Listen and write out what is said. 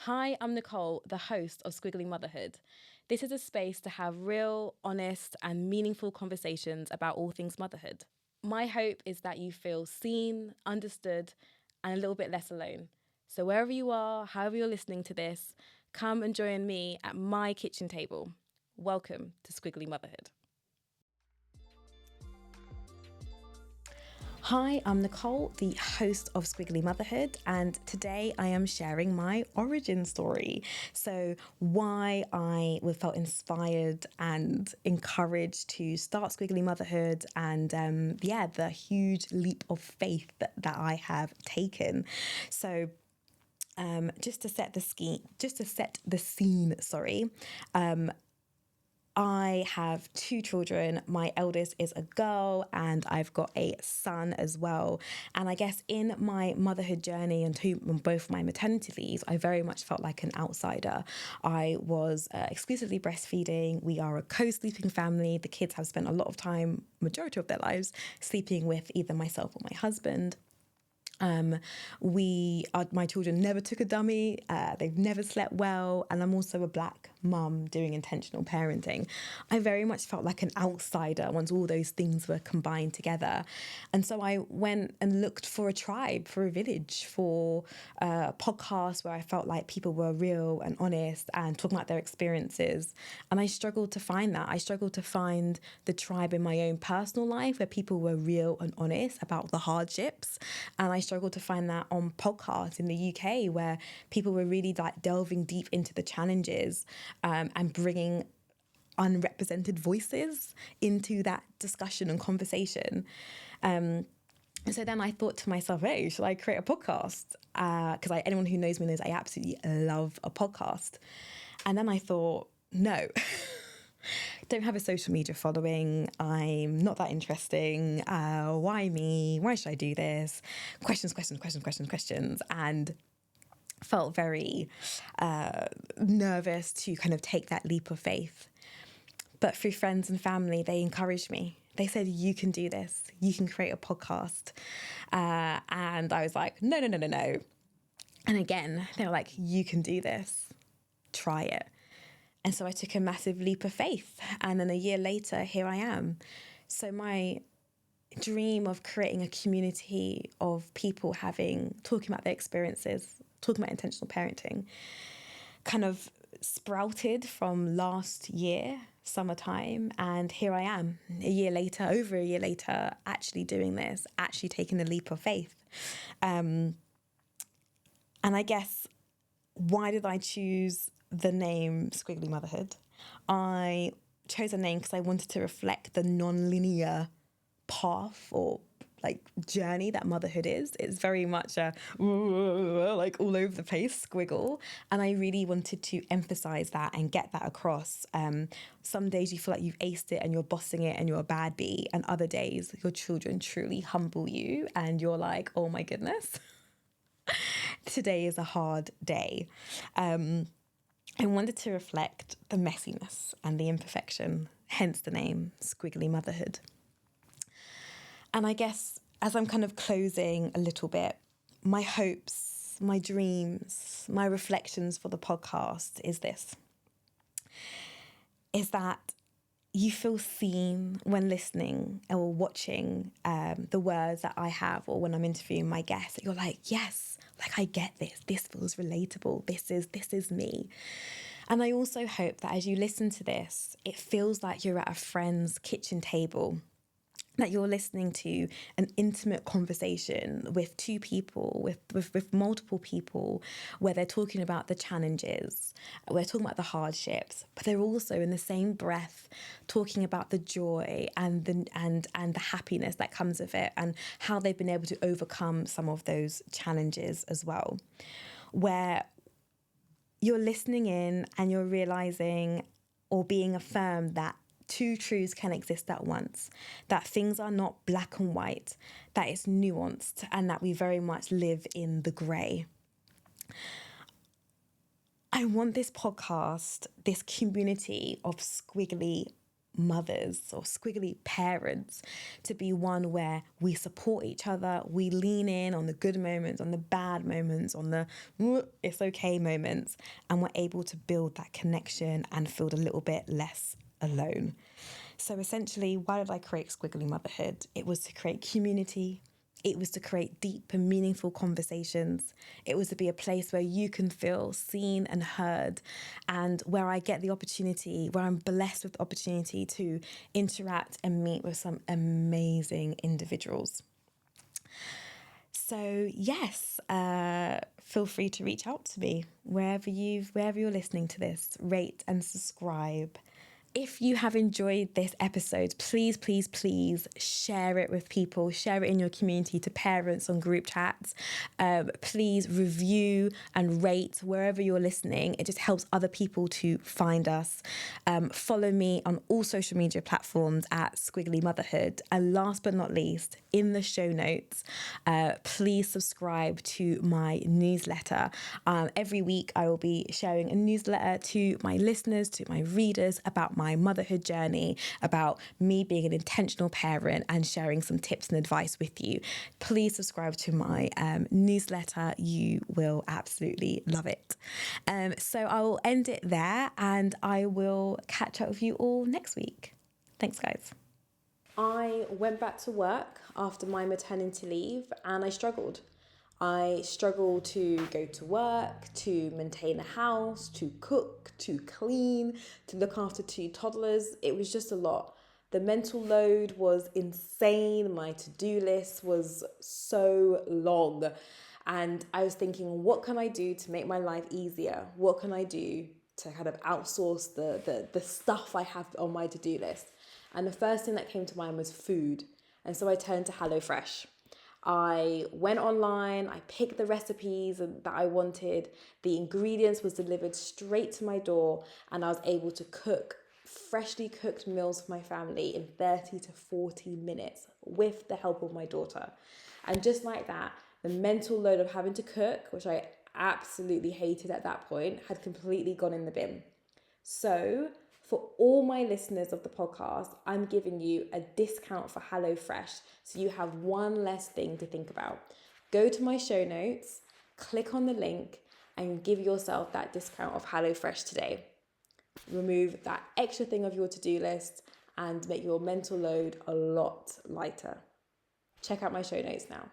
Hi, I'm Nicole, the host of Squiggly Motherhood. This is a space to have real, honest, and meaningful conversations about all things motherhood. My hope is that you feel seen, understood, and a little bit less alone. So, wherever you are, however you're listening to this, come and join me at my kitchen table. Welcome to Squiggly Motherhood. Hi, I'm Nicole, the host of Squiggly Motherhood, and today I am sharing my origin story. So, why I felt inspired and encouraged to start Squiggly Motherhood, and the huge leap of faith that I have taken. So, just to set the scene, I have two children. My eldest is a girl and I've got a son as well. And I guess in my motherhood journey and on both my maternity leaves, I very much felt like an outsider. I was exclusively breastfeeding. We are a co-sleeping family. The kids have spent a lot of time, majority of their lives, sleeping with either myself or my husband. My children never took a dummy, they've never slept well, and I'm also a black mum doing intentional parenting. I very much felt like an outsider once all those things were combined together. And so I went and looked for a tribe, for a village, for a podcast where I felt like people were real and honest and talking about their experiences. And I struggled to find that. I struggled to find the tribe in my own personal life where people were real and honest about the hardships. And I struggled to find that on podcasts in the UK where people were really like delving deep into the challenges and bringing unrepresented voices into that discussion and conversation. And so then I thought to myself, hey, should I create a podcast? Because anyone who knows me knows I absolutely love a podcast. And then I thought, no. Don't have a social media following. I'm not that interesting. Why me? Why should I do this? Questions. And felt very nervous to kind of take that leap of faith. But through friends and family, they encouraged me. They said, you can do this. You can create a podcast. And I was like, no. And again, they were like, you can do this. Try it. And so I took a massive leap of faith. And then a year later, here I am. So my dream of creating a community of people talking about their experiences, talking about intentional parenting, kind of sprouted from last year, summertime. And here I am, over a year later, actually doing this, actually taking the leap of faith. And I guess, why did I choose the name Squiggly Motherhood? I chose a name because I wanted to reflect the non-linear path or like journey that motherhood is. It's very much a like all over the place squiggle, and I really wanted to emphasize that and get that across. Some days you feel like you've aced it and you're bossing it and you're a bad bee, and other days your children truly humble you and you're like, oh my goodness, today is a hard day. I wanted to reflect the messiness and the imperfection, hence the name Squiggly Motherhood. And I guess as I'm kind of closing a little bit, my hopes, my dreams, my reflections for the podcast is that you feel seen when listening or watching the words that I have, or when I'm interviewing my guests, that you're like, yes, like I get this. This feels relatable. This is me. And I also hope that as you listen to this, it feels like you're at a friend's kitchen table, that you're listening to an intimate conversation with two people, with multiple people, where they're talking about the challenges, we're talking about the hardships, but they're also in the same breath talking about the joy and the happiness that comes with it, and how they've been able to overcome some of those challenges as well. Where you're listening in and you're realizing or being affirmed that two truths can exist at once, that things are not black and white, that it's nuanced, and that we very much live in the grey. I want this podcast, this community of squiggly mothers or squiggly parents to be one where we support each other, we lean in on the good moments, on the bad moments, on the it's okay moments, and we're able to build that connection and feel a little bit less alone. So essentially, why did I create Squiggly Motherhood? It was to create community. It was to create deep and meaningful conversations. It was to be a place where you can feel seen and heard, and where I get the opportunity, where I'm blessed with the opportunity to interact and meet with some amazing individuals. So yes, feel free to reach out to me wherever you're listening to this. Rate and subscribe. If you have enjoyed this episode, please, please, please share it with people. Share it in your community to parents on group chats. Please review and rate wherever you're listening. It just helps other people to find us. Follow me on all social media platforms at Squiggly Motherhood. And last but not least, in the show notes, please subscribe to my newsletter. Every week I will be sharing a newsletter to my listeners, to my readers about my motherhood journey, about me being an intentional parent, and sharing some tips and advice with you. Please subscribe to my newsletter. You will absolutely love it. So I will end it there, and I will catch up with you all next week. Thanks, guys. I went back to work after my maternity leave, and I struggled. I struggled to go to work, to maintain a house, to cook, to clean, to look after 2 toddlers. It was just a lot. The mental load was insane. My to-do list was so long. And I was thinking, what can I do to make my life easier? What can I do to kind of outsource the stuff I have on my to-do list? And the first thing that came to mind was food. And so I turned to HelloFresh. I went online, I picked the recipes that I wanted, the ingredients was delivered straight to my door, and I was able to cook freshly cooked meals for my family in 30 to 40 minutes with the help of my daughter. And just like that, the mental load of having to cook, which I absolutely hated at that point, had completely gone in the bin. So for all my listeners of the podcast, I'm giving you a discount for HelloFresh, so you have one less thing to think about. Go to my show notes, click on the link, and give yourself that discount of HelloFresh today. Remove that extra thing of your to-do list and make your mental load a lot lighter. Check out my show notes now.